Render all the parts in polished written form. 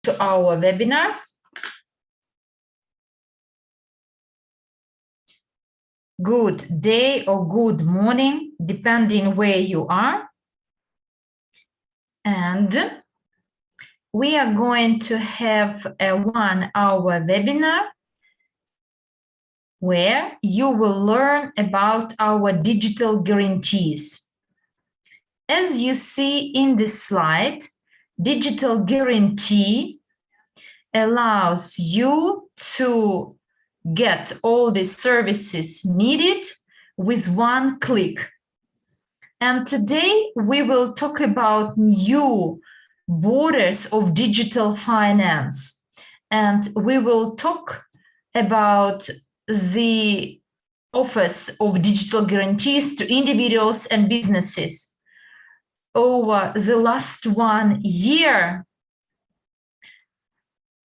to our webinar. Good day or good morning, depending where you are. And we are going to have a 1-hour webinar where you will learn about our digital guarantees. As you see in this slide, digital guarantee allows you to get all the services needed with one click. And today we will talk about new borders of digital finance. And we will talk about the offers of digital guarantees to individuals and businesses. Over the last 1 year,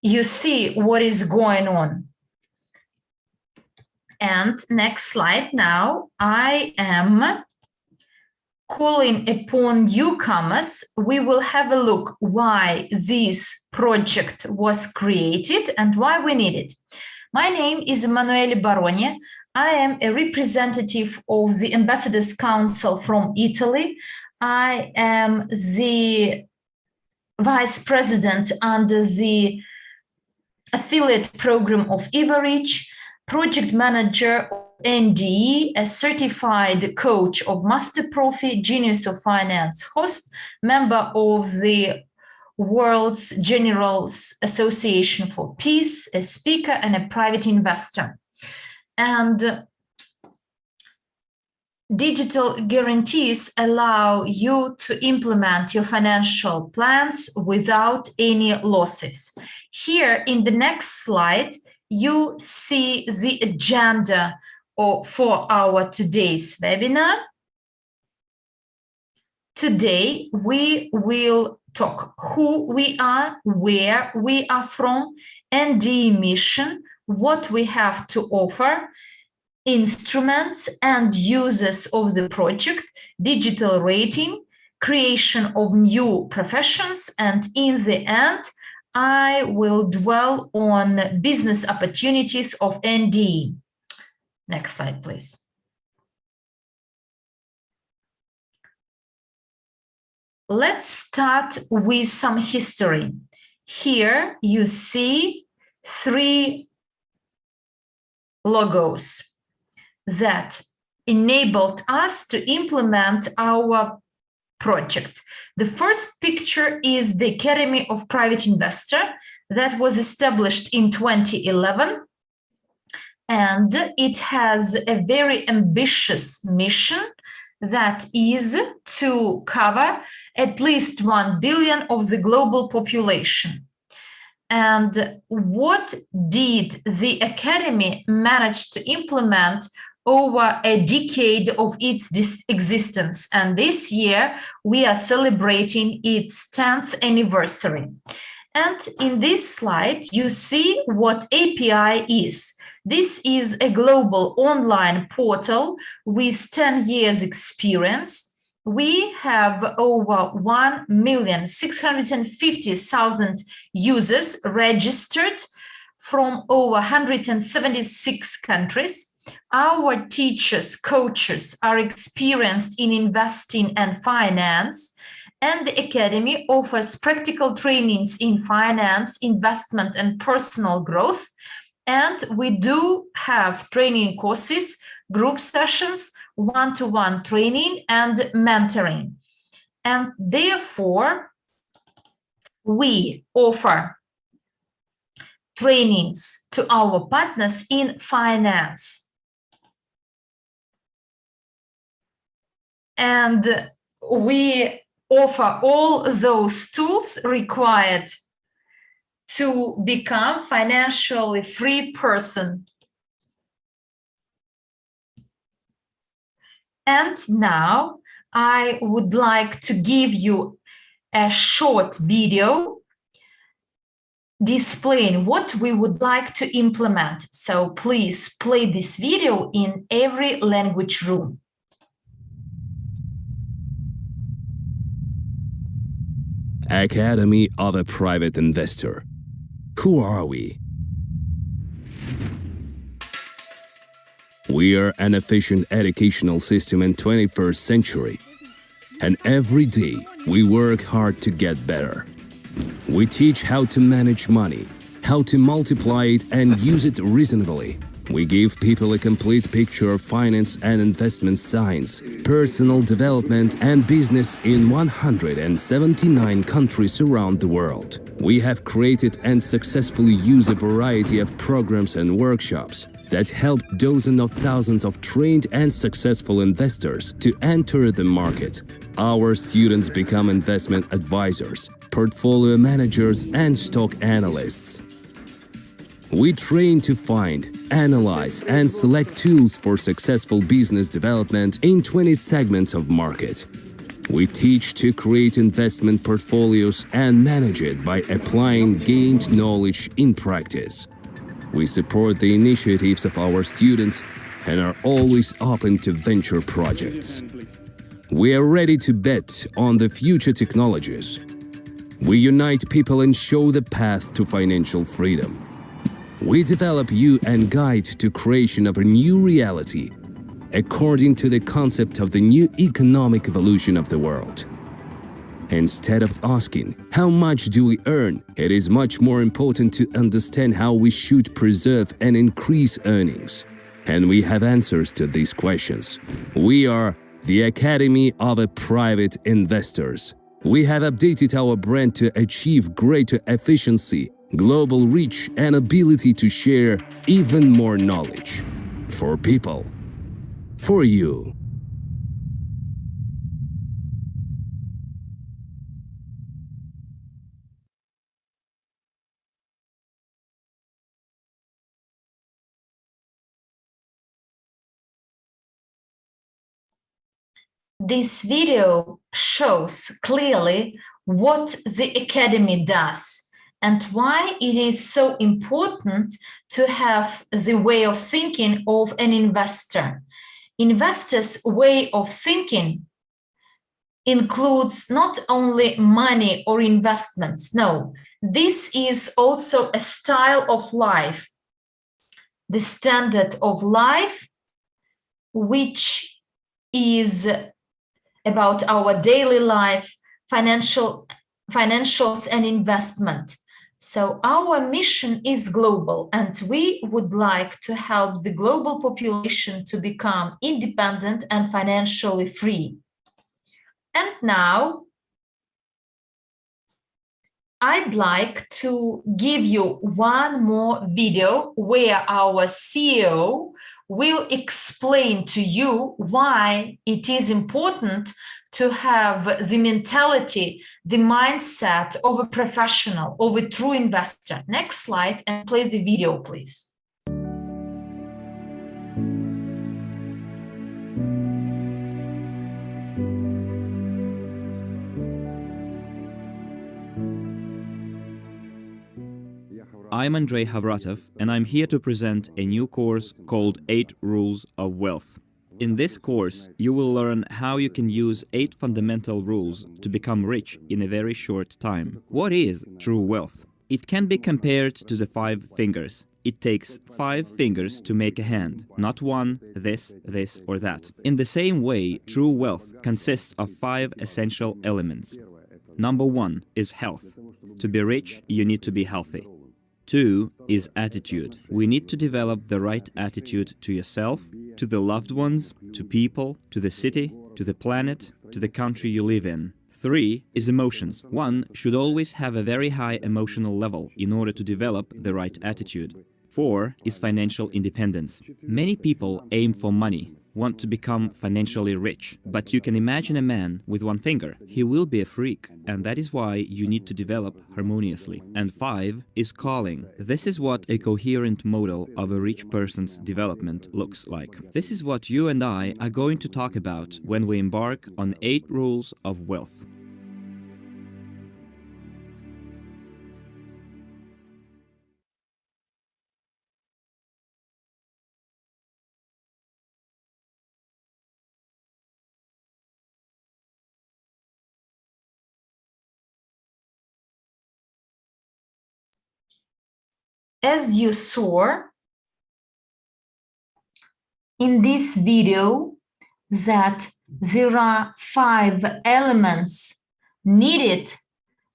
you see what is going on. And next slide now, I am calling upon newcomers. We will have a look why this project was created and why we need it. My name is Emanuele Baroni. I am a representative of the Ambassadors Council from Italy. I am the vice president under the affiliate program of Evorich, project manager of NEEW, a certified coach of Master Profi, Genius of Finance host, member of the World's General Association for Peace, a speaker and a private investor. And digital guarantees allow you to implement your financial plans without any losses. Here in the next slide, you see the agenda for our today's webinar. Today, we will talk who we are, where we are from, and the mission, what we have to offer, instruments and uses of the project, digital rating, creation of new professions, and in the end, I will dwell on business opportunities of NEEW. Next slide, please. Let's start with some history. Here you see 3 logos that enabled us to implement our project. The first picture is the Academy of Private Investor that was established in 2011. And it has a very ambitious mission that is to cover at least 1 billion of the global population. And what did the Academy manage to implement over a decade of its existence? And this year, we are celebrating its 10th anniversary. And in this slide, you see what API is. This is a global online portal with 10 years experience. We have over 1,650,000 users registered from over 176 countries. Our teachers, coaches are experienced in investing and finance, and the Academy offers practical trainings in finance, investment, and personal growth. And we do have training courses, group sessions, one-to-one training, and mentoring. And therefore, we offer trainings to our partners in finance. And we offer all those tools required to become financially free person. And now I would like to give you a short video displaying what we would like to implement. So please play this video in every language room. Academy of a Private Investor. Who are we? We are an efficient educational system in 21st century. And every day, we work hard to get better. We teach how to manage money, how to multiply it and use it reasonably. We give people a complete picture of finance and investment science, personal development and business in 179 countries around the world. We have created and successfully used a variety of programs and workshops that help dozens of thousands of trained and successful investors to enter the market. Our students become investment advisors, portfolio managers and stock analysts. We train to find, analyze and select tools for successful business development in 20 segments of market. We teach to create investment portfolios and manage it by applying gained knowledge in practice. We support the initiatives of our students and are always open to venture projects. We are ready to bet on the future technologies. We unite people and show the path to financial freedom. We develop you and guide to creation of a new reality, according to the concept of the new economic evolution of the world. Instead of asking, how much do we earn, it is much more important to understand how we should preserve and increase earnings. And we have answers to these questions. We are the Academy of a Private Investors. We have updated our brand to achieve greater efficiency, global reach and ability to share even more knowledge. For people. For you. This video shows clearly what the Academy does and why it is so important to have the way of thinking of an investor. Investors' way of thinking includes not only money or investments. No, this is also a style of life, the standard of life, which is about our daily life, financials and investment. So our mission is global, and we would like to help the global population to become independent and financially free. And now, I'd like to give you one more video where our CEO will explain to you why it is important to have the mentality, the mindset of a professional, of a true investor. Next slide and play the video, please. I'm Andrey and I'm here to present a new course called 8 Rules of Wealth. In this course, you will learn how you can use 8 fundamental rules to become rich in a very short time. What is true wealth? It can be compared to the 5 fingers. It takes 5 fingers to make a hand, not one, this or that. In the same way, true wealth consists of 5 essential elements. Number 1 is health. To be rich, you need to be healthy. 2 is attitude. We need to develop the right attitude to yourself, to the loved ones, to people, to the city, to the planet, to the country you live in. 3 is emotions. One should always have a very high emotional level in order to develop the right attitude. 4 is financial independence. Many people aim for money, want to become financially rich, but you can imagine a man with one finger. He will be a freak, and that is why you need to develop harmoniously. And 5 is calling. This is what a coherent model of a rich person's development looks like. This is what you and I are going to talk about when we embark on 8 Rules of Wealth. as you saw in this video, that there are 5 elements needed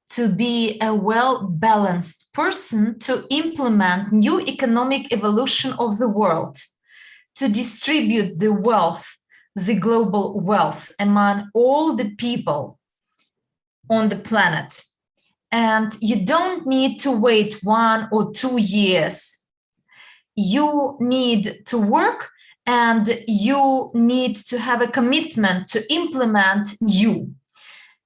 to be a well-balanced person to implement new economic evolution of the world, to distribute the wealth, the global wealth among all the people on the planet. And you don't need to wait 1 or 2 years. You need to work and you need to have a commitment to implement NEEW.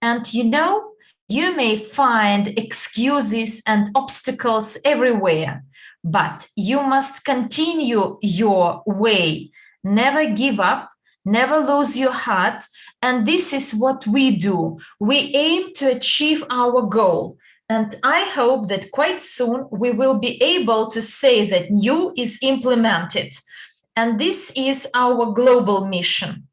And you know, you may find excuses and obstacles everywhere, but you must continue your way. Never give up, never lose your heart. And this is what we do. We aim to achieve our goal. And I hope that quite soon we will be able to say that NEEW is implemented. And this is our global mission.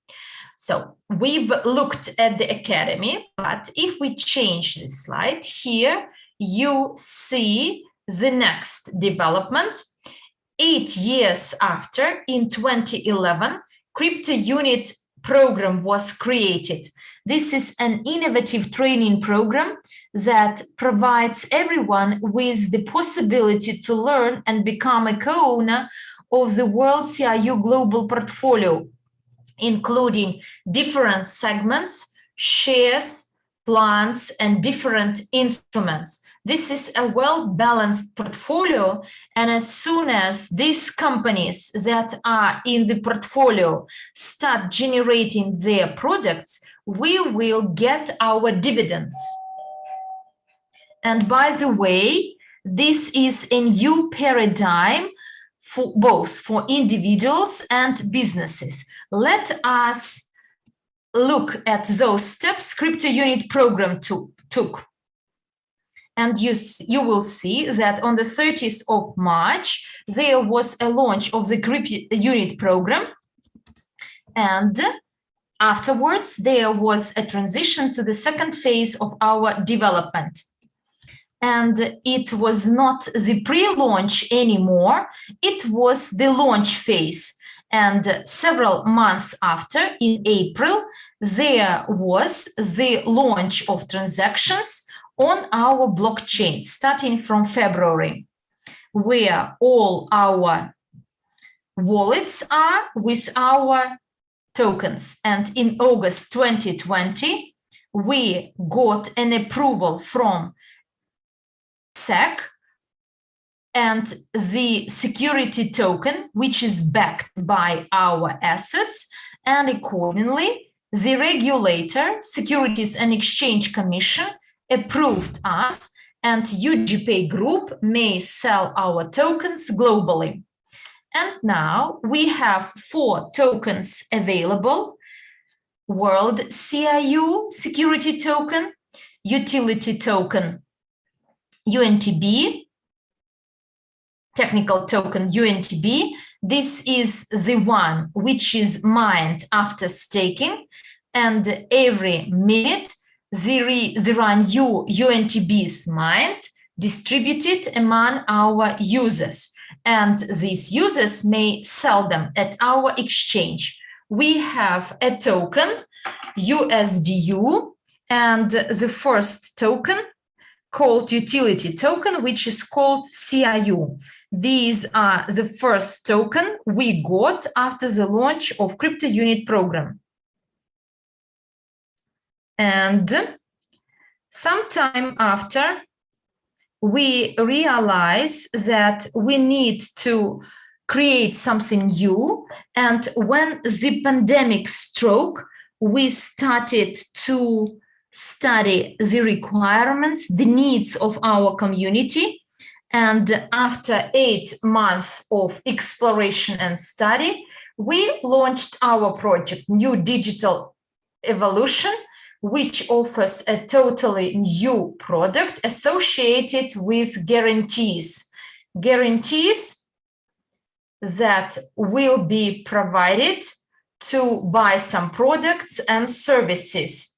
So we've looked at the academy, but if we change the slide here, you see the next development. 8 years after, in 2011, Cryptounit program was created. This is an innovative training program that provides everyone with the possibility to learn and become a co-owner of the World CIU Global Portfolio, including different segments, shares, plans, and different instruments. This is a well-balanced portfolio, and as soon as these companies that are in the portfolio start generating their products, we will get our dividends. And by the way, this is a new paradigm for both for individuals and businesses. Let us look at those steps Cryptounit program took. And you will see that on the 30th of March, there was a launch of the Cryptounit program. And afterwards, there was a transition to the second phase of our development. And it was not the pre-launch anymore, it was the launch phase. And several months after, in April, there was the launch of transactions on our blockchain, starting from February, where all our wallets are with our tokens. And in August 2020, we got an approval from SEC and the security token, which is backed by our assets, and accordingly, the regulator, Securities and Exchange Commission, approved us, and UGPay Group may sell our tokens globally. And now we have 4 tokens available: World CIU security token, utility token UNTB, technical token UNTB. This is the one which is mined after staking, and every minute there are new UNTBs mined, distributed among our users, and these users may sell them at our exchange. We have a token, USDU, and the first token called utility token, which is called CIU. These are the first token we got after the launch of Cryptounit program. And sometime after, we realize that we need to create something new. And when the pandemic struck, we started to study the requirements, the needs of our community. And after 8 months of exploration and study, we launched our project, NEEW Digital Evolution, which offers a totally new product associated with guarantees. Guarantees that will be provided to buy some products and services.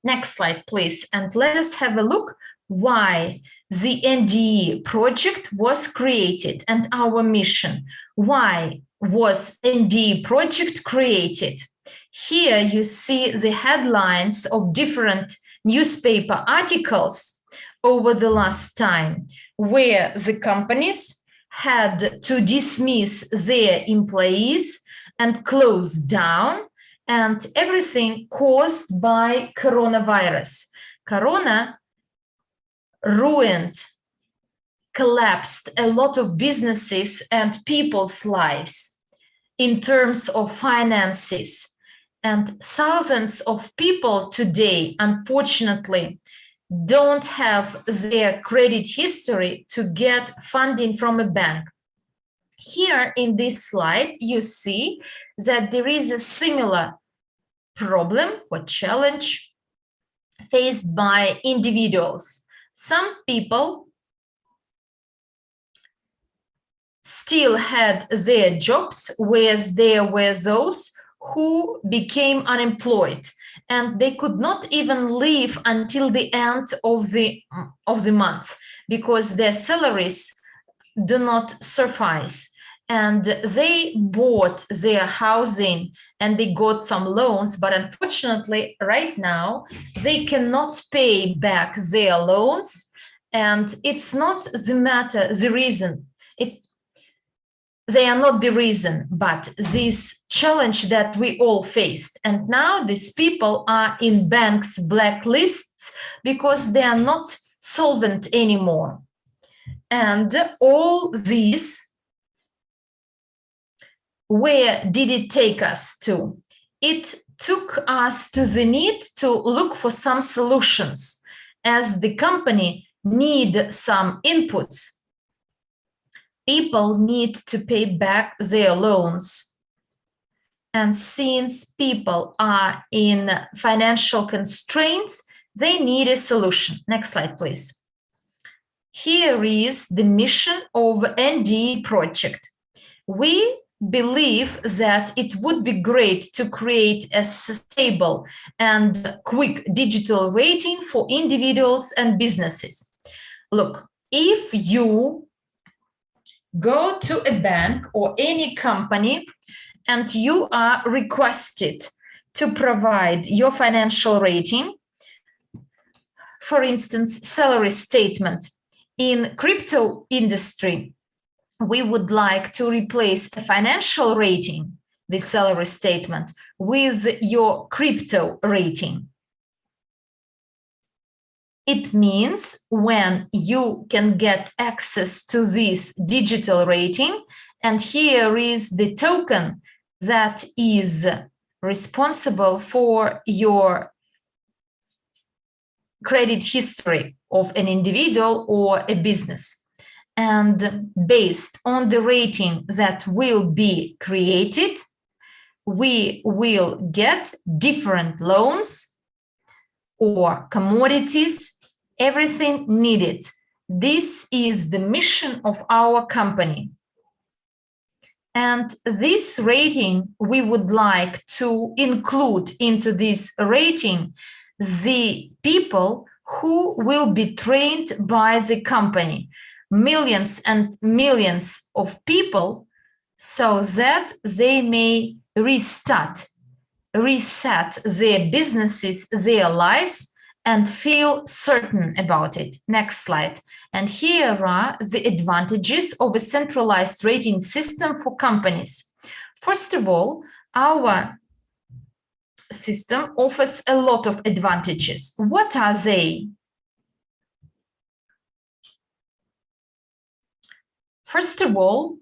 Next slide, please. And let us have a look why the NDE project was created and our mission. Why was NDE project created? Here you see the headlines of different newspaper articles over the last time, where the companies had to dismiss their employees and close down, and everything caused by coronavirus. Corona ruined, collapsed a lot of businesses and people's lives in terms of finances. And thousands of people today, unfortunately, don't have their credit history to get funding from a bank. Here in this slide, you see that there is a similar problem or challenge faced by individuals. Some people still had their jobs, whereas there were those who became unemployed, and they could not even live until the end of the month because their salaries do not suffice. And they bought their housing and they got some loans, but unfortunately right now they cannot pay back their loans. And it's not the reason, they are not the reason, but this challenge that we all faced. And now these people are in banks' blacklists because they are not solvent anymore. And all these, where did it take us to? It took us to the need to look for some solutions, as the company need some inputs. People need to pay back their loans. And since people are in financial constraints, they need a solution. Next slide, please. Here is the mission of NDE project. We believe that it would be great to create a stable and quick digital rating for individuals and businesses. Look, if you go to a bank or any company and you are requested to provide your financial rating, for instance, salary statement. In crypto industry, we would like to replace a financial rating, the salary statement, with your crypto rating. It means when you can get access to this digital rating, and here is the token that is responsible for your credit history of an individual or a business. And based on the rating that will be created, we will get different loans or commodities, everything needed. This is the mission of our company. And this rating, we would like to include into this rating the people who will be trained by the company, millions and millions of people, so that they may reset their businesses, their lives, and feel certain about it. Next slide. And here are the advantages of a centralized rating system for companies. First of all, our system offers a lot of advantages. What are they? First of all,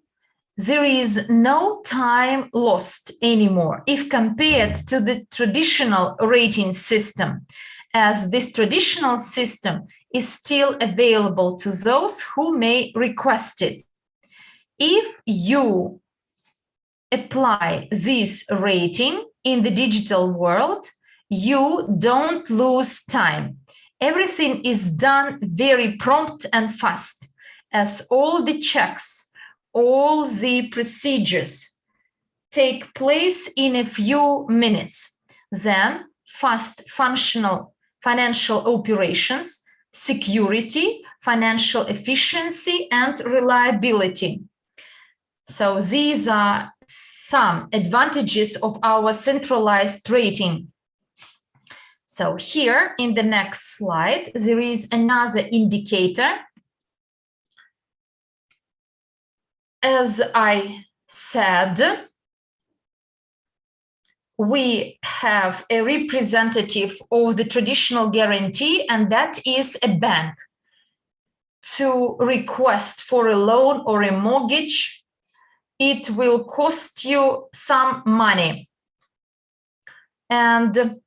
there is no time lost anymore if compared to the traditional rating system, as this traditional system is still available to those who may request it. If you apply this rating in the digital world, you don't lose time. Everything is done very prompt and fast, as all the checks, all the procedures take place in a few minutes. Then fast functional financial operations, security, financial efficiency and reliability. So these are some advantages of our centralized rating. So here in the next slide, there is another indicator. As I said, we have a representative of the traditional guarantee, and that is a bank. To request for a loan or a mortgage, it will cost you some money. And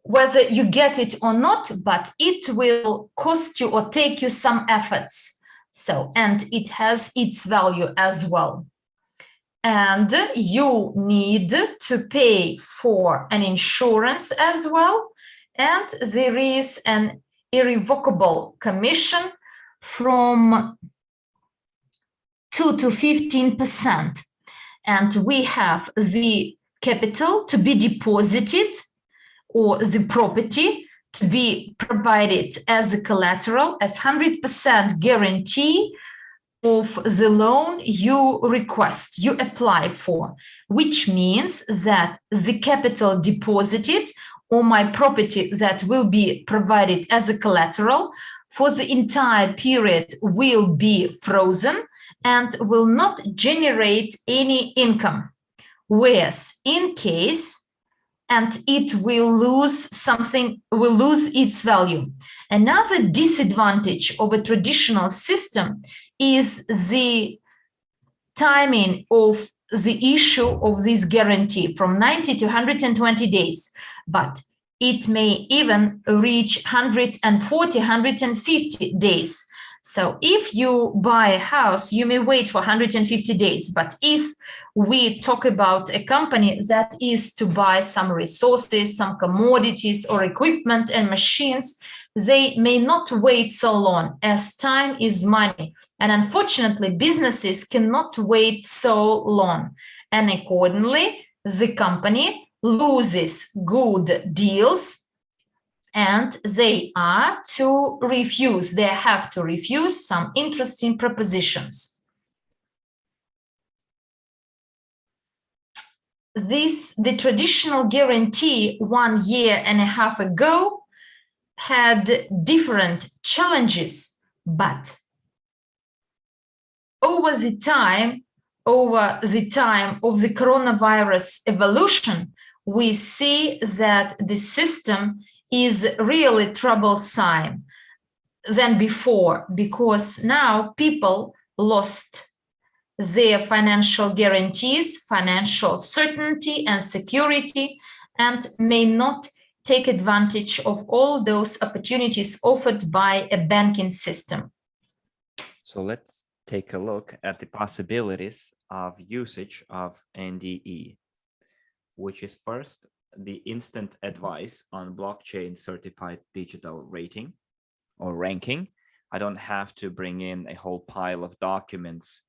whether you get it or not, but it will cost you or take you some efforts. So, and it has its value as well. And you need to pay for an insurance as well. And there is an irrevocable commission from 2 to 15%. And we have the capital to be deposited or the property to be provided as a collateral, as 100% guarantee of the loan you request, you apply for, which means that the capital deposited or my property that will be provided as a collateral for the entire period will be frozen and will not generate any income. Whereas in case, and it will lose something, will lose its value. Another disadvantage of a traditional system is the timing of the issue of this guarantee from 90 to 120 days, but it may even reach 140, 150 days. So if you buy a house, you may wait for 150 days. But if we talk about a company that is to buy some resources, some commodities or equipment and machines, they may not wait so long, as time is money. And unfortunately, businesses cannot wait so long. And accordingly, the company loses good deals, and they have to refuse some interesting propositions. The traditional guarantee 1.5 years ago had different challenges, but over the time of the coronavirus evolution, we see that the system is really troublesome than before, because now people lost their financial guarantees, financial certainty and security, and may not take advantage of all those opportunities offered by a banking system. So let's take a look at the possibilities of usage of NDE, which is first the instant advice on blockchain certified digital rating or ranking. I don't have to bring in a whole pile of documents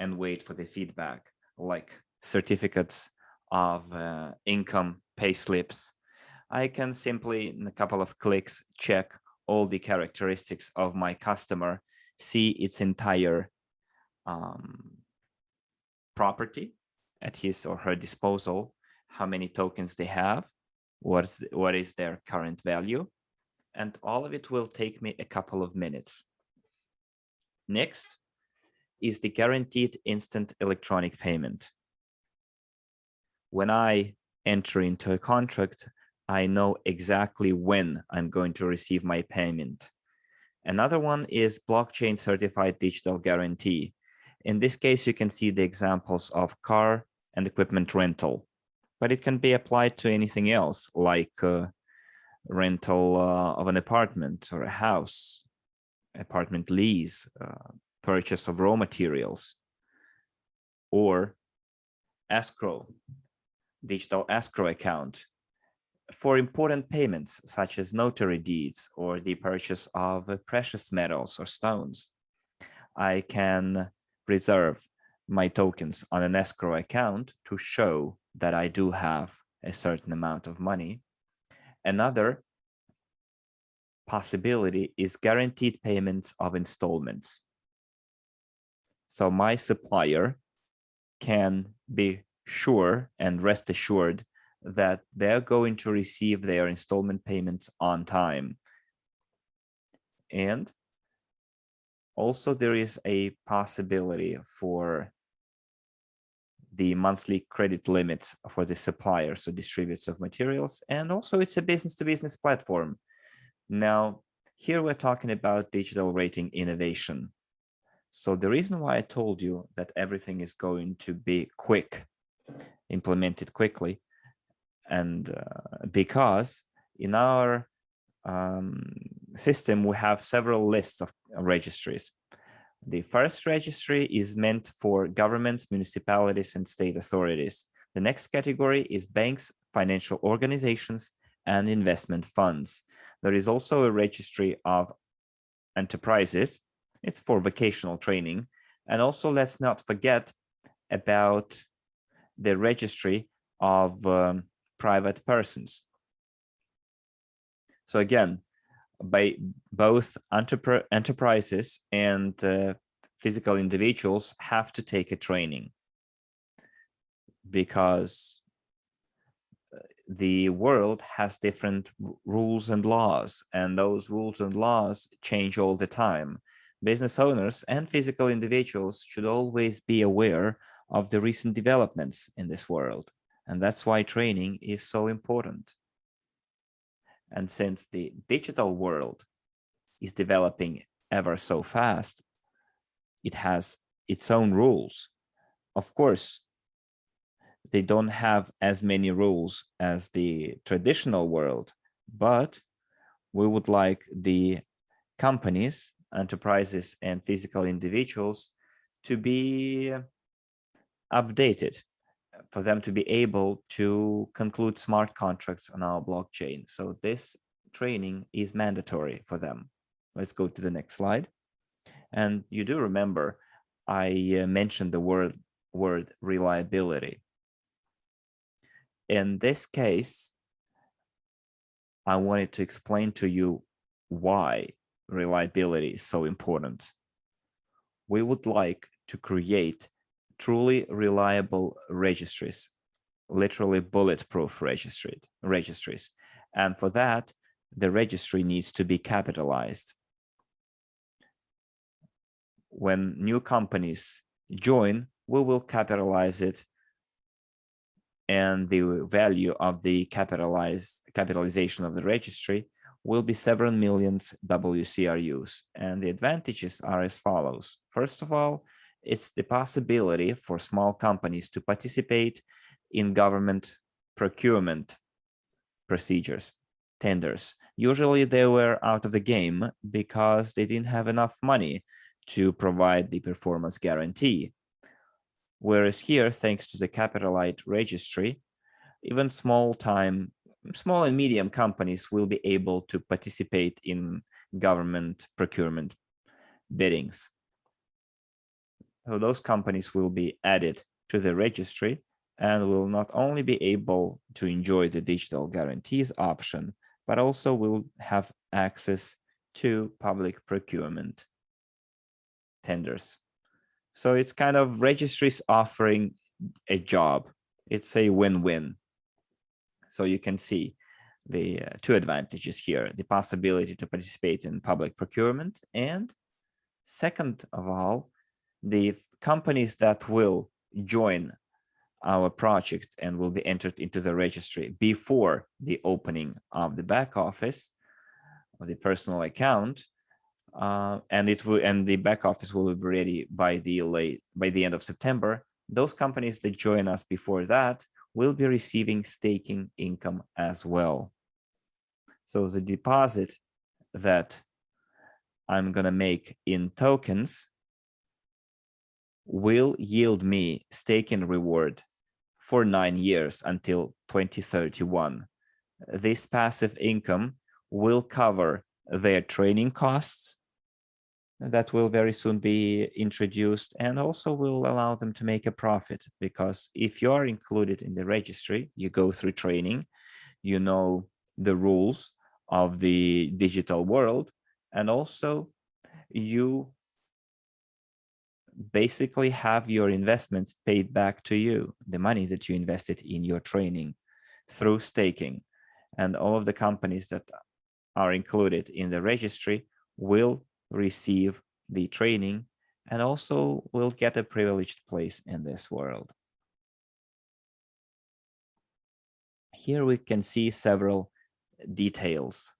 and wait for the feedback, like certificates of income, pay slips. I can simply, in a couple of clicks, check all the characteristics of my customer, see its entire property at his or her disposal, how many tokens they have, what is their current value, and all of it will take me a couple of minutes. Next is the guaranteed instant electronic payment. When I enter into a contract, I know exactly when I'm going to receive my payment. Another one is blockchain certified digital guarantee. In this case, you can see the examples of car and equipment rental, but it can be applied to anything else, like rental of an apartment or a house, apartment lease, purchase of raw materials, or escrow, digital escrow account for important payments such as notary deeds or the purchase of precious metals or stones. I can reserve my tokens on an escrow account to show that I do have a certain amount of money. Another possibility is guaranteed payments of installments. So my supplier can be sure and rest assured that they're going to receive their installment payments on time. And also there is a possibility for the monthly credit limits for the suppliers or distributors of materials. And also it's a business-to-business platform. Now, here we're talking about digital rating innovation. So the reason why I told you that everything is going to be quick, implemented quickly, and because in our system, we have several lists of registries. The first registry is meant for governments, municipalities, and state authorities. The next category is banks, financial organizations, and investment funds. There is also a registry of enterprises. It's for vocational training. And also, let's not forget about the registry of private persons. So again, by both enterprises and physical individuals have to take a training, because the world has different rules and laws, and those rules and laws change all the time. Business owners and physical individuals should always be aware of the recent developments in this world, and that's why training is so important. And since the digital world is developing ever so fast, it has its own rules. Of course, they don't have as many rules as the traditional world, but we would like the companies, enterprises, and physical individuals to be updated, for them to be able to conclude smart contracts on our blockchain. So this training is mandatory for them. Let's go to the next slide. And you do remember I mentioned the word reliability. In this case, I wanted to explain to you why reliability is so important. We would like to create truly reliable registries, literally bulletproof registries. And for that, the registry needs to be capitalized. When new companies join, we will capitalize it, and the value of the capitalization of the registry will be several millions WCRUs. And the advantages are as follows. First of all, it's the possibility for small companies to participate in government procurement procedures, tenders. Usually they were out of the game because they didn't have enough money to provide the performance guarantee. Whereas here, thanks to the capitalized registry, even small and medium companies will be able to participate in government procurement biddings. So those companies will be added to the registry and will not only be able to enjoy the digital guarantees option, but also will have access to public procurement tenders. So it's kind of registries offering a job. It's a win-win. So you can see the two advantages here, the possibility to participate in public procurement, and second of all, the companies that will join our project and will be entered into the registry before the opening of the back office of the personal account, and the back office will be ready by the end of September. Those companies that join us before that will be receiving staking income as well. So the deposit that I'm going to make in tokens will yield me staking reward for 9 years until 2031. This passive income will cover their training costs that will very soon be introduced, and also will allow them to make a profit, because if you are included in the registry, you go through training, you know the rules of the digital world, and also you basically have your investments paid back to you, the money that you invested in your training through staking. And all of the companies that are included in the registry will receive the training and also will get a privileged place in this world. Here we can see several details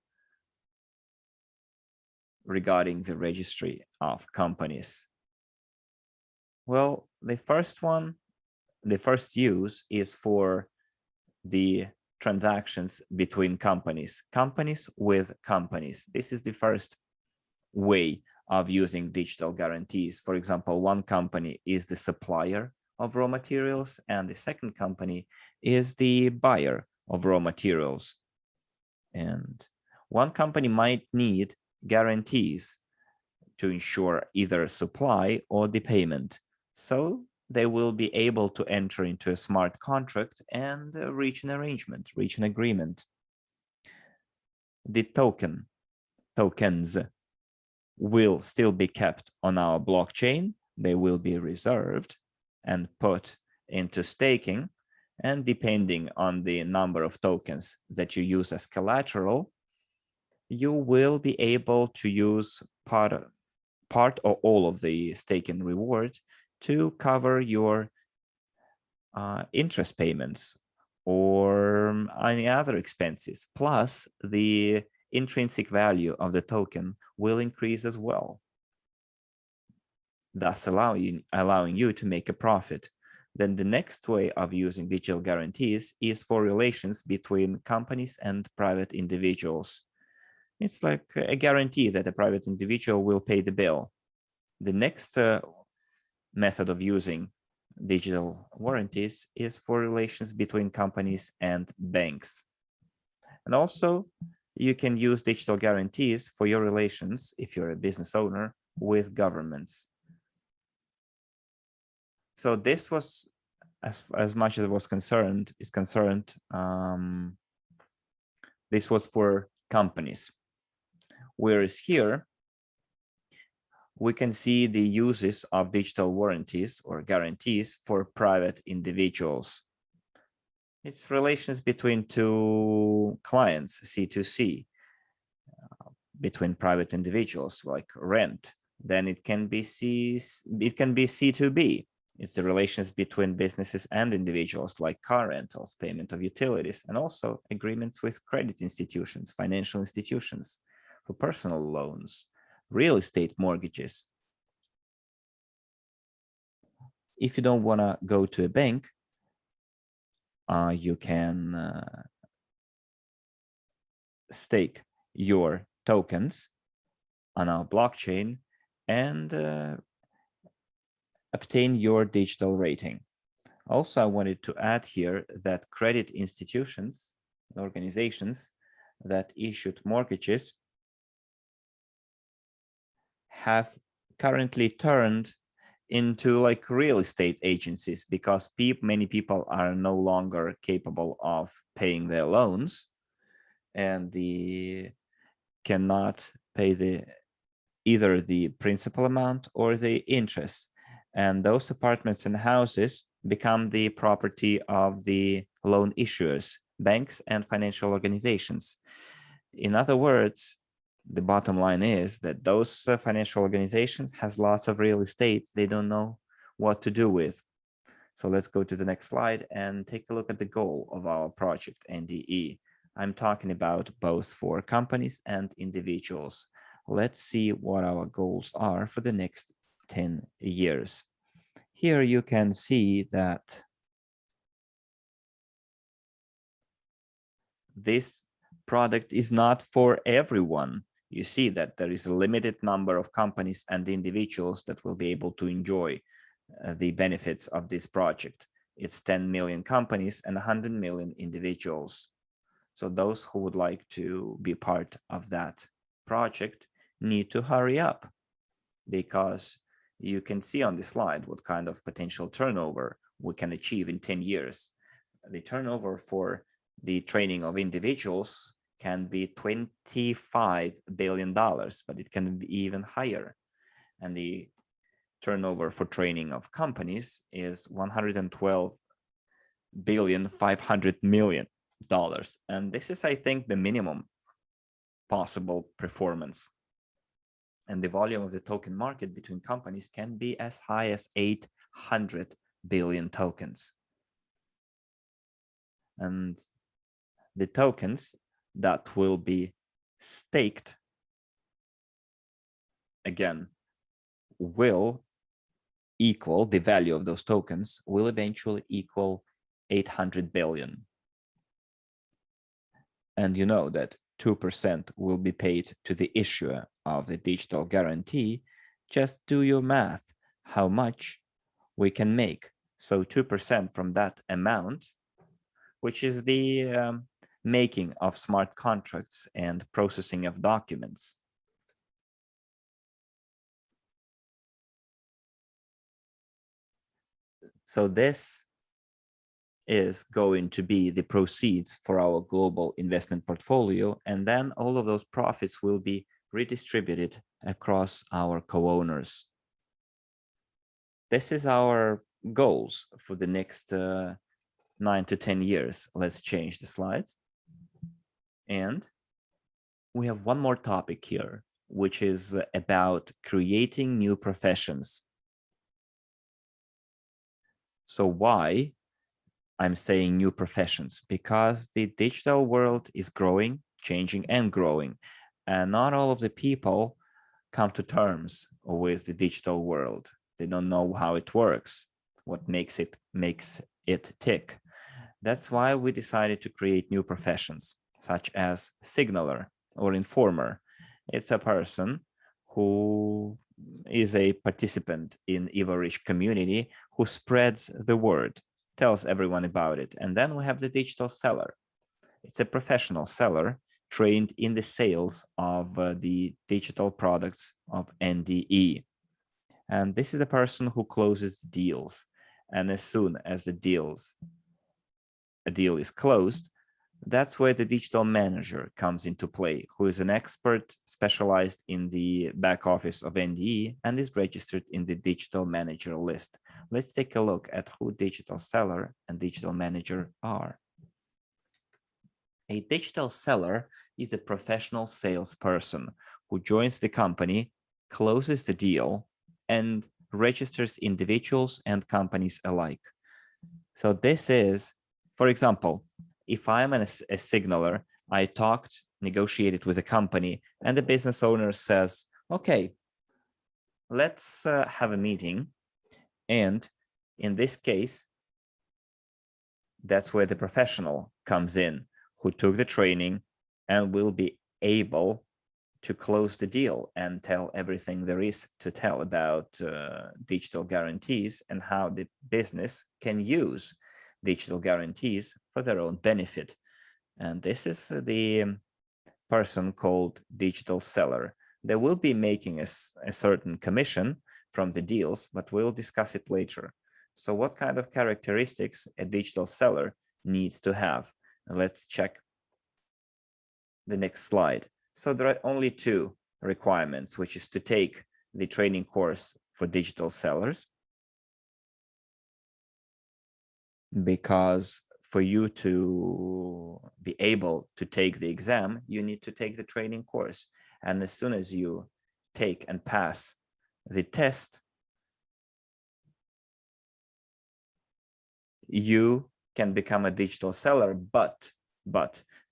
regarding the registry of companies. Well, the first use is for the transactions between companies with companies. This is the first way of using digital guarantees. For example, one company is the supplier of raw materials, and the second company is the buyer of raw materials. And one company might need guarantees to ensure either supply or the payment. So they will be able to enter into a smart contract and reach an arrangement, reach an agreement. The tokens will still be kept on our blockchain. They will be reserved and put into staking. And depending on the number of tokens that you use as collateral, you will be able to use part or all of the staking reward to cover your interest payments or any other expenses. Plus, the intrinsic value of the token will increase as well, thus allowing you to make a profit. Then the next way of using digital guarantees is for relations between companies and private individuals. It's like a guarantee that a private individual will pay the bill. The next method of using digital warranties is for relations between companies and banks. And also, you can use digital guarantees for your relations, if you're a business owner, with governments. So this was, as much as it was concerned, this was for companies. Whereas here, we can see the uses of digital warranties or guarantees for private individuals. It's relations between two clients, C2C, between private individuals, like rent. Then it can be C2B. It's the relations between businesses and individuals, like car rentals, payment of utilities, and also agreements with credit institutions, financial institutions for personal loans, real estate mortgages. If you don't want to go to a bank, you can stake your tokens on our blockchain and obtain your digital rating. Also, I wanted to add here that credit institutions, organizations that issued mortgages, have currently turned into like real estate agencies because many people are no longer capable of paying their loans and cannot pay either the principal amount or the interest. And those apartments and houses become the property of the loan issuers, banks and financial organizations. In other words, the bottom line is that those financial organizations has lots of real estate they don't know what to do with. So let's go to the next slide and take a look at the goal of our project, NDE. I'm talking about both for companies and individuals. Let's see what our goals are for the next 10 years. Here you can see that this product is not for everyone. You see that there is a limited number of companies and individuals that will be able to enjoy the benefits of this project. It's 10 million companies and 100 million individuals. So those who would like to be part of that project need to hurry up, because you can see on the slide what kind of potential turnover we can achieve in 10 years. The turnover for the training of individuals can be $25 billion, but it can be even higher. And the turnover for training of companies is $112,500,000,000. And this is, I think, the minimum possible performance. And the volume of the token market between companies can be as high as 800 billion tokens. And the tokens that will be staked, again, will equal, the value of those tokens will eventually equal 800 billion. And you know that 2% will be paid to the issuer of the digital guarantee. Just do your math, how much we can make. So 2% from that amount, which is the making of smart contracts and processing of documents. So this is going to be the proceeds for our global investment portfolio, and then all of those profits will be redistributed across our co-owners. This is our goals for the next 9 to 10 years. Let's change the slides. And we have one more topic here, which is about creating new professions. So why I'm saying new professions? Because the digital world is growing, changing and growing, and not all of the people come to terms with the digital world. They don't know how it works, what makes it tick. That's why we decided to create new professions, such as signaler or informer. It's a person who is a participant in Evorich community who spreads the word, tells everyone about it. And then we have the digital seller. It's a professional seller trained in the sales of the digital products of NDE. And this is a person who closes deals. And as soon as a deal is closed, that's where the digital manager comes into play, who is an expert specialized in the back office of NDE and is registered in the digital manager list. Let's take a look at who digital seller and digital manager are. A digital seller is a professional salesperson who joins the company, closes the deal, and registers individuals and companies alike. So this is, for example, if I'm a signaler, I negotiated with a company, and the business owner says, okay, let's have a meeting. And in this case, that's where the professional comes in, who took the training and will be able to close the deal and tell everything there is to tell about digital guarantees and how the business can use digital guarantees for their own benefit. And this is the person called digital seller. They will be making a certain commission from the deals, but we'll discuss it later. So what kind of characteristics a digital seller needs to have? Let's check the next slide. So there are only two requirements, which is to take the training course for digital sellers, because for you to be able to take the exam, you need to take the training course. And as soon as you take and pass the test, you can become a digital seller, but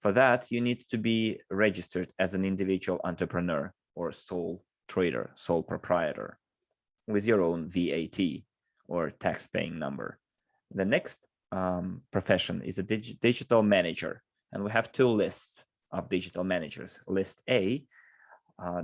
for that, you need to be registered as an individual entrepreneur or sole trader, sole proprietor with your own VAT or tax-paying number. The next profession is a digital manager, and we have two lists of digital managers. List A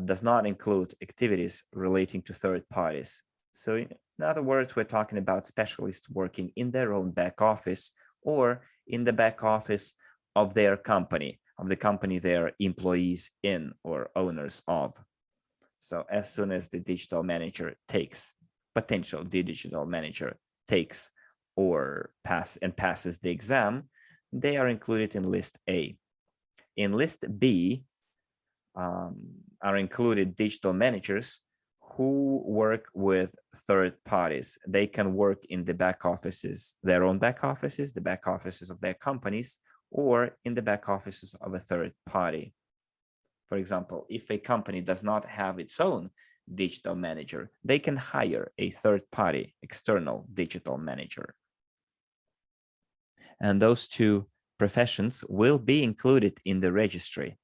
does not include activities relating to third parties. So in other words, we're talking about specialists working in their own back office or in the back office of their company, of the company they're employees in or owners of. So as soon as the digital manager takes, potential digital manager takes or passes the exam, they are included in list A. In list B are included digital managers who work with third parties. They can work in the back offices, their own back offices, the back offices of their companies, or in the back offices of a third party. For example, if a company does not have its own digital manager, they can hire a third party external digital manager. And those two professions will be included in the registry.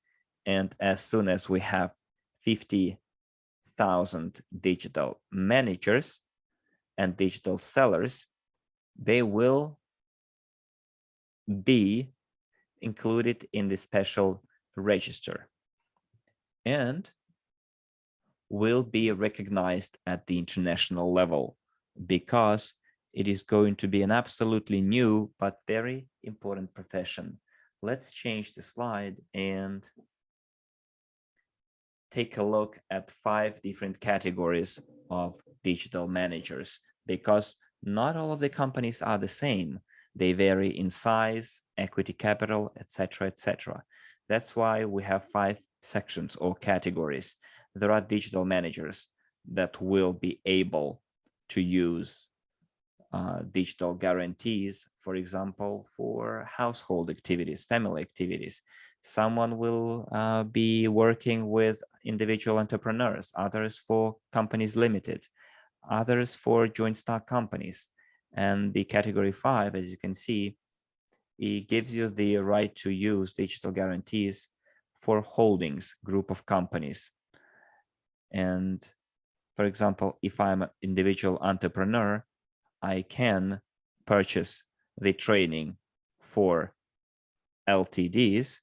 And as soon as we have 50,000 digital managers and digital sellers, they will be included in the special register and will be recognized at the international level, because it is going to be an absolutely new but very important profession. Let's change the slide and take a look at 5 different categories of digital managers, because not all of the companies are the same. They vary in size, equity capital, etc., etc. That's why we have 5 sections or categories. There are digital managers that will be able to use digital guarantees, for example, for household activities, family activities. Someone will be working with individual entrepreneurs, others for companies limited, others for joint stock companies. And the category 5, as you can see, it gives you the right to use digital guarantees for holdings, group of companies. And for example, if I'm an individual entrepreneur, I can purchase the training for LTDs.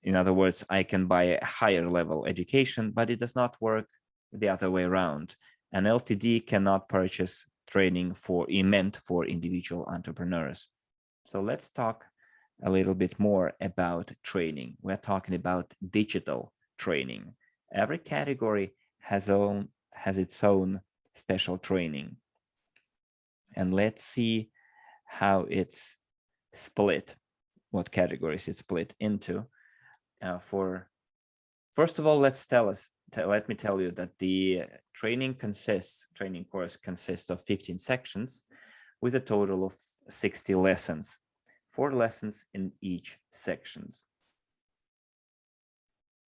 In other words, I can buy a higher level education, but it does not work the other way around. An LTD cannot purchase training meant for individual entrepreneurs. So let's talk a little bit more about training. We're talking about digital training. Every category has its own special training. And let's see how it's split, what categories it's split into. First of all, let me tell you that the training course consists of 15 sections with a total of 60 lessons, 4 lessons in each sections.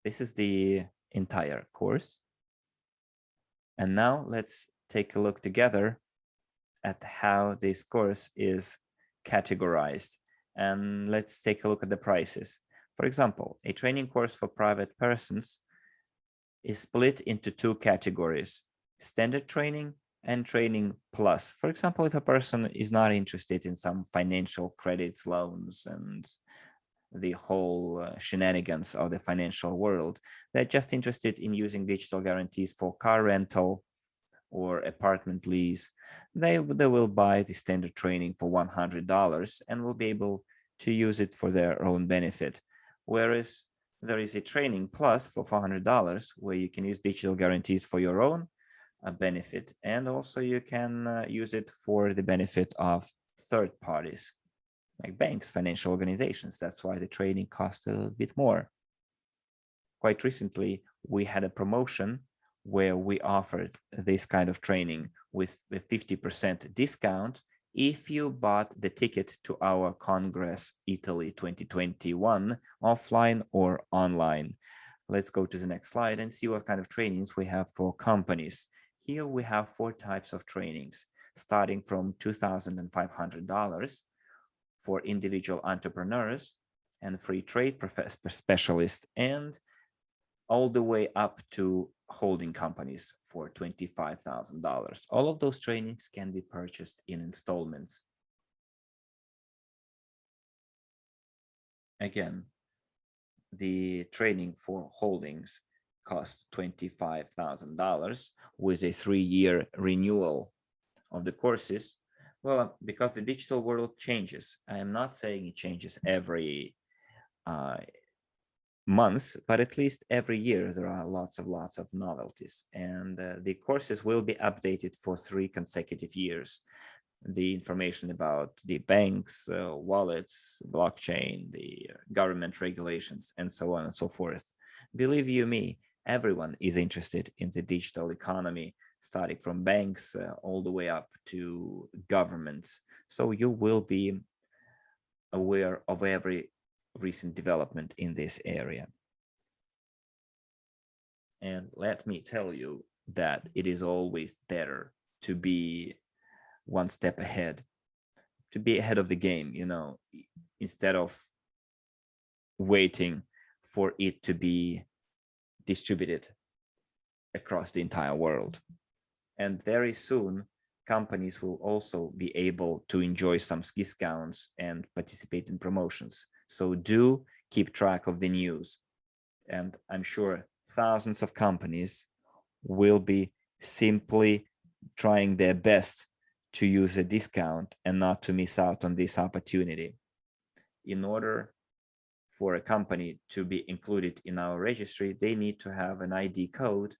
This is the entire course. And now let's take a look together at how this course is categorized. And let's take a look at the prices. For example, a training course for private persons is split into 2 categories: standard training and training plus. For example, if a person is not interested in some financial credits, loans, and the whole shenanigans of the financial world, they're just interested in using digital guarantees for car rental or apartment lease, they will buy the standard training for $100 and will be able to use it for their own benefit. Whereas there is a training plus for $400 where you can use digital guarantees for your own benefit, and also you can use it for the benefit of third parties like banks, financial organizations. That's why the training costs a bit more. Quite recently, we had a promotion where we offered this kind of training with a 50% discount if you bought the ticket to our Congress Italy 2021 offline or online. Let's go to the next slide and see what kind of trainings we have for companies. Here we have 4 types of trainings, starting from $2,500 for individual entrepreneurs and free trade specialists, and all the way up to holding companies for $25,000. All of those trainings can be purchased in installments. Again, the training for holdings costs $25,000 with a 3-year renewal of the courses. Well, because the digital world changes. I am not saying it changes every months, but at least every year there are lots of novelties, and the courses will be updated for 3 consecutive years. the information about the banks, wallets, blockchain, the government regulations, and so on and so forth. Believe you me, everyone is interested in the digital economy, starting from banks all the way up to governments. So you will be aware of every recent development in this area. And let me tell you that it is always better to be one step ahead, to be ahead of the game, you know, instead of waiting for it to be distributed across the entire world. And very soon, companies will also be able to enjoy some discounts and participate in promotions. So do keep track of the news. And I'm sure thousands of companies will be simply trying their best to use a discount and not to miss out on this opportunity. In order for a company to be included in our registry, they need to have an ID code.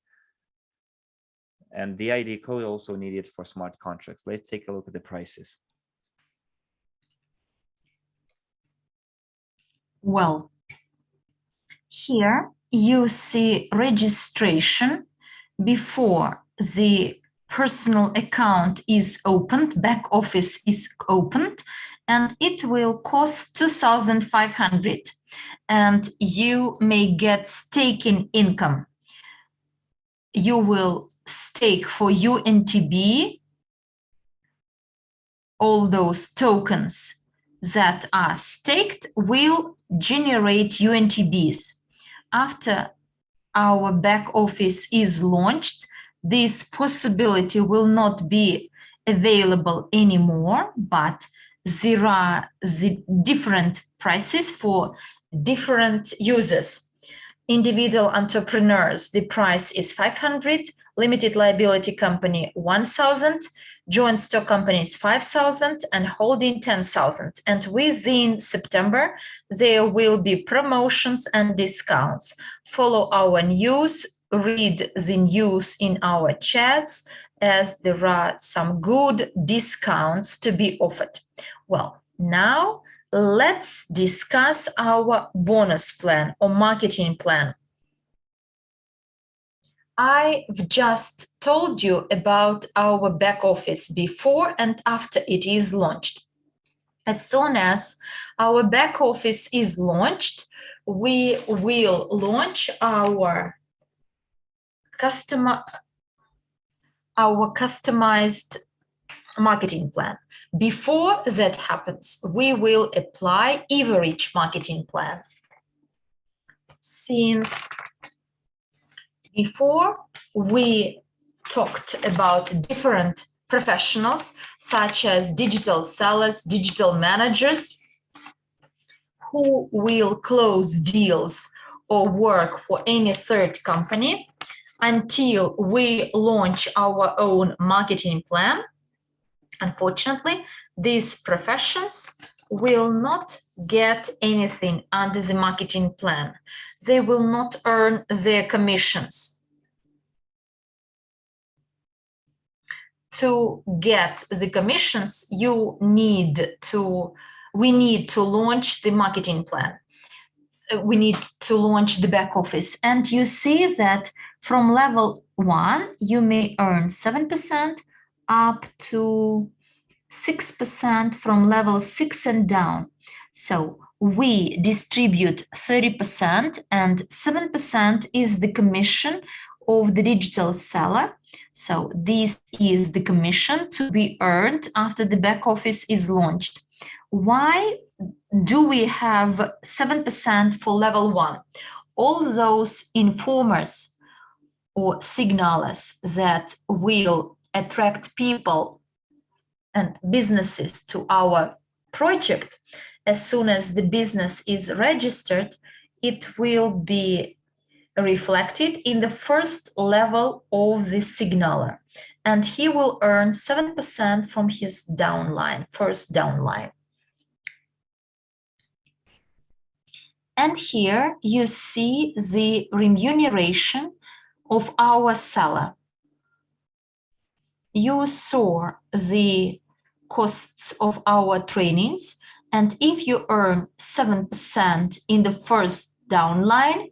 And the ID code also needed for smart contracts. Let's take a look at the prices. Well, here you see registration before the personal account is opened, back office is opened, and it will cost 2,500, and you may get staking income. You will stake for UNTB all those tokens that are staked will generate UNTBs. After our back office is launched, this possibility will not be available anymore, but there are the different prices for different users. Individual entrepreneurs, the price is 500, limited liability company 1,000, joint stock companies 5,000, and holding 10,000. And within September, there will be promotions and discounts. Follow our news, read the news in our chats, as there are some good discounts to be offered. Well, now let's discuss our bonus plan or marketing plan. I've just told you about our back office before and after it is launched. As soon as our back office is launched, we will launch our customized marketing plan. Before that happens, we will apply Evorich marketing plan. Since before we talked about different professionals, such as digital sellers, digital managers, who will close deals or work for any third company until we launch our own marketing plan. Unfortunately, these professions will not get anything under the marketing plan. They will not earn their commissions. To get the commissions, we need to launch the marketing plan. We need to launch the back office. And you see that from level 1, you may earn 7% up to 6% from level 6 and down. So we distribute 30% and 7% is the commission of the digital seller. So this is the commission to be earned after the back office is launched. Why do we have 7% for level 1? All those informers or signalers that will attract people and businesses to our project, as soon as the business is registered, it will be reflected in the first level of the signaler, and he will earn 7% from his downline, first downline. And here you see the remuneration of our seller. You saw the costs of our trainings. And if you earn 7% in the first downline,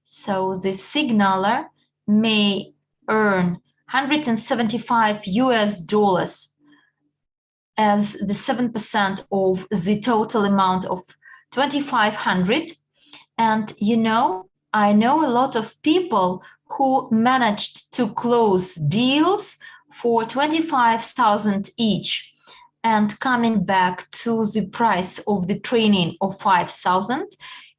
so the signaler may earn $175 as the 7% of the total amount of 2,500. And you know, I know a lot of people who managed to close deals for 25,000 each. And coming back to the price of the training of 5,000,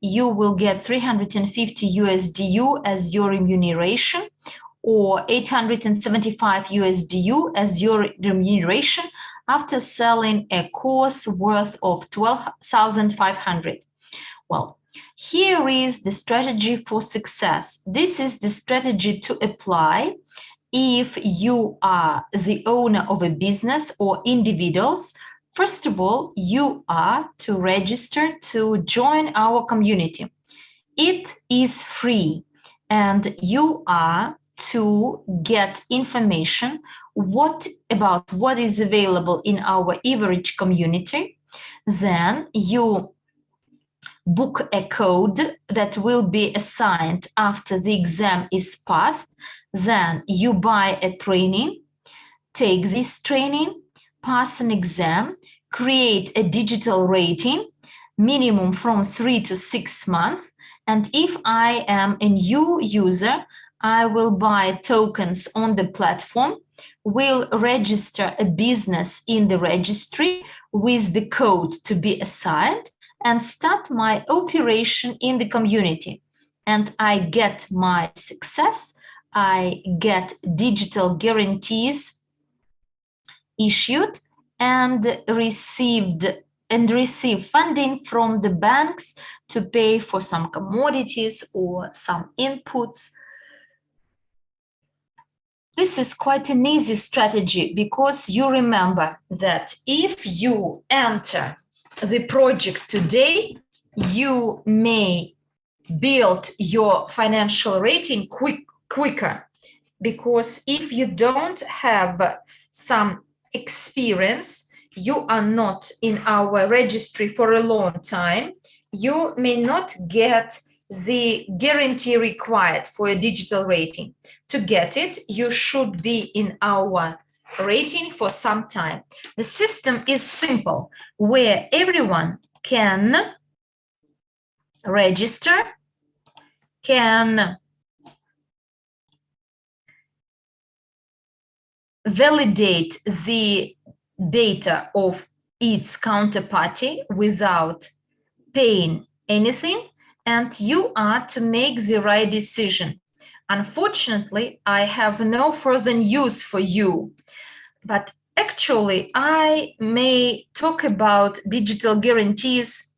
you will get 350 USDU as your remuneration, or 875 USDU as your remuneration after selling a course worth of 12,500. Well, here is the strategy for success. This is the strategy to apply if you are the owner of a business or individuals. First of all, you are to register to join our community. It is free, and you are to get information about what is available in our Evorich community. Then you book a code that will be assigned after the exam is passed. Then you buy a training, take this training, pass an exam, create a digital rating, minimum from 3 to 6 months. And if I am a new user, I will buy tokens on the platform, will register a business in the registry with the code to be assigned, and start my operation in the community. And I get my success. I get digital guarantees issued and receive funding from the banks to pay for some commodities or some inputs. This is quite an easy strategy, because you remember that if you enter the project today, you may build your financial rating quicker, because if you don't have some experience, you are not in our registry for a long time, you may not get the guarantee required for a digital rating. To get it, you should be in our rating for some time. The system is simple, where everyone can register, can validate the data of its counterparty without paying anything, and you are to make the right decision. Unfortunately, I have no further news for you, but actually I may talk about digital guarantees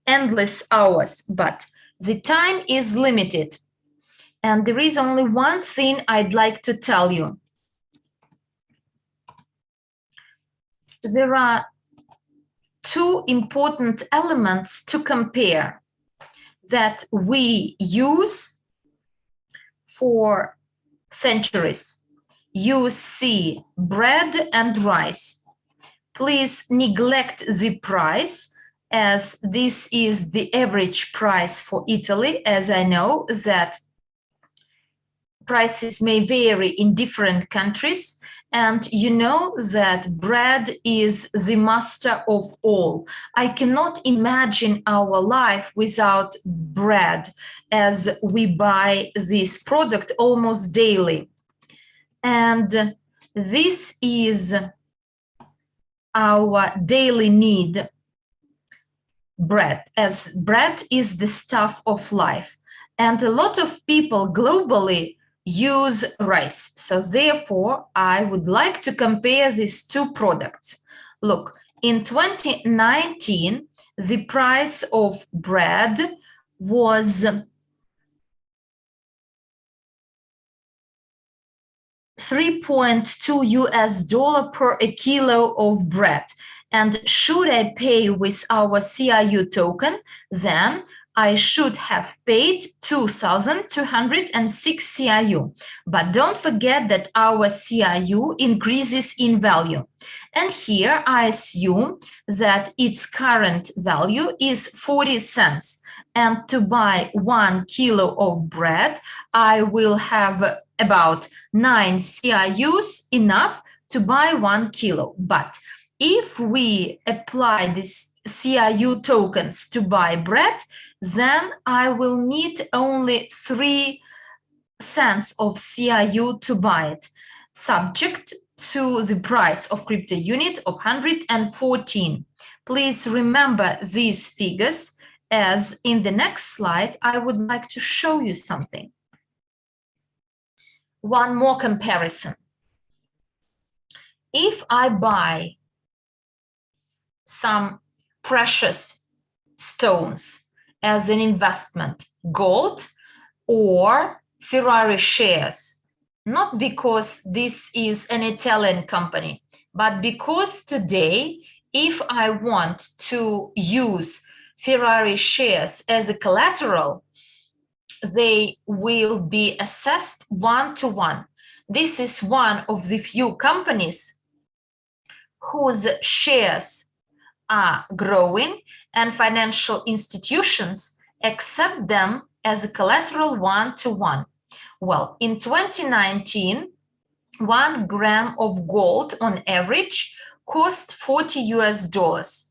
endless hours, but the time is limited. And there is only one thing I'd like to tell you. There are two important elements to compare that we use for centuries. You see bread and rice. Please neglect the price, as this is the average price for Italy, as I know that prices may vary in different countries. And you know that bread is the master of all. I cannot imagine our life without bread, as we buy this product almost daily. And this is our daily need, bread, as bread is the stuff of life. And a lot of people globally use rice. So therefore, I would like to compare these two products. Look, in 2019, the price of bread was $3.2 per a kilo of bread. And should I pay with our CRU token, then I should have paid 2,206 CIU. But don't forget that our CIU increases in value. And here I assume that its current value is 40 cents. And to buy 1 kilo of bread, I will have about 9 CIUs, enough to buy 1 kilo. But if we apply these CIU tokens to buy bread, then I will need only 3 cents of CIU to buy it, subject to the price of Cryptounit of 114. Please remember these figures, as in the next slide, I would like to show you something. One more comparison. If I buy some precious stones as an investment, gold or Ferrari shares, not because this is an Italian company, but because today, if I want to use Ferrari shares as a collateral, they will be assessed 1-to-1. This is one of the few companies whose shares are growing and financial institutions accept them as a collateral 1-to-1. Well, in 2019, 1 gram of gold on average cost $40.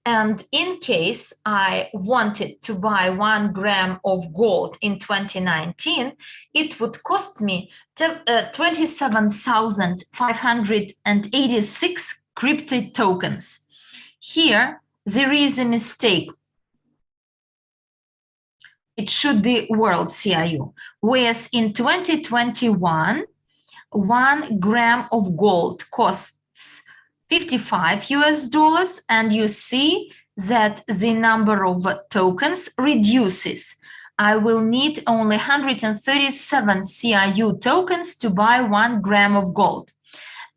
And in case I wanted to buy 1 gram of gold in 2019, it would cost me 27,586 crypto tokens. Here, there is a mistake. It should be world CIU, whereas in 2021, 1 gram of gold costs $55, and you see that the number of tokens reduces. I will need only 137 CIU tokens to buy 1 gram of gold.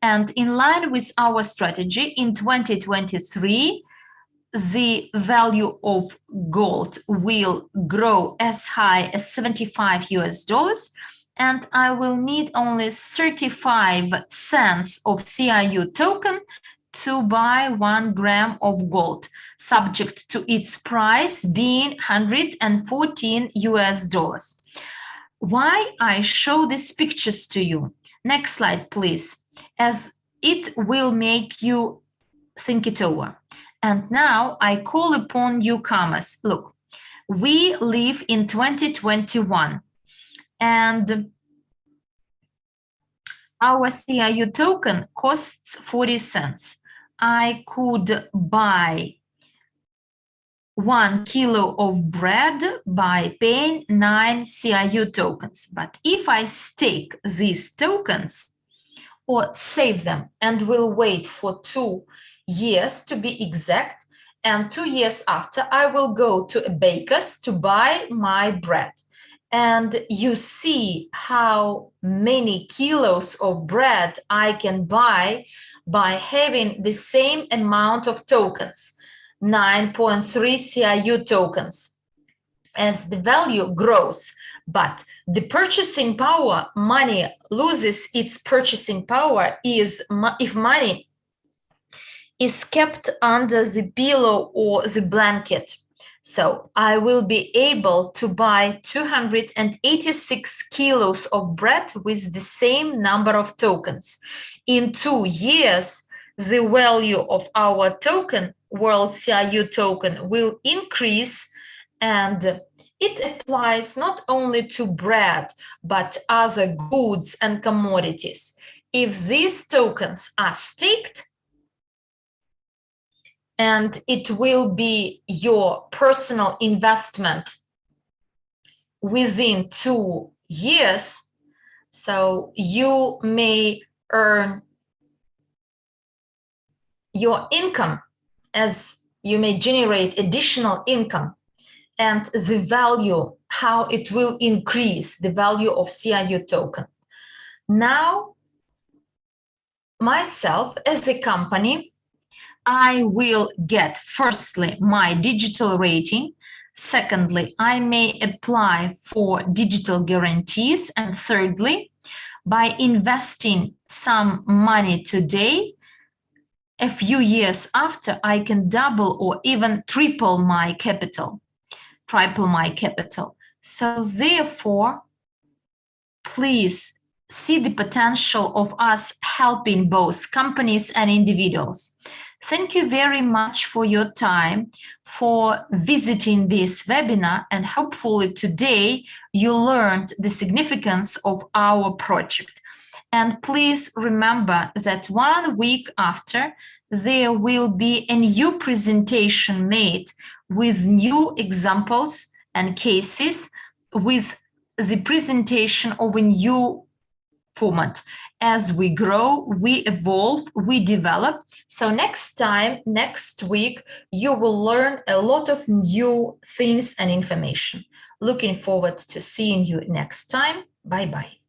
And in line with our strategy, in 2023, the value of gold will grow as high as $75, and I will need only 35 cents of CIU token to buy 1 gram of gold, subject to its price being $114. Why I show these pictures to you? Next slide, please, as it will make you think it over. And now I call upon newcomers. Look, we live in 2021, and our CIU token costs 40 cents. I could buy 1 kilo of bread by paying 9 CIU tokens. But if I stake these tokens or save them and will wait for 2 years to be exact, and 2 years after I will go to a baker's to buy my bread, and you see how many kilos of bread I can buy by having the same amount of tokens, 9.3 CIU tokens, as the value grows. But the purchasing power, money loses its purchasing power is if money is kept under the pillow or the blanket. So I will be able to buy 286 kilos of bread with the same number of tokens. In 2 years, the value of our token, World CIU token, will increase, and it applies not only to bread, but other goods and commodities. If these tokens are staked, and it will be your personal investment within 2 years, so you may earn your income, as you may generate additional income, and the value, how it will increase the value of CIU token. Now, myself as a company, I will get firstly my digital rating, Secondly, I may apply for digital guarantees. And thirdly, by investing some money today, a few years after, I can double or even triple my capital. So therefore, please see the potential of us helping both companies and individuals. Thank you very much for your time, for visiting this webinar, and hopefully today you learned the significance of our project. And please remember that 1 week after, there will be a new presentation made with new examples and cases, with the presentation of a new format. As we grow, we evolve, we develop. So next week, you will learn a lot of new things and information. Looking forward to seeing you next time. Bye-bye.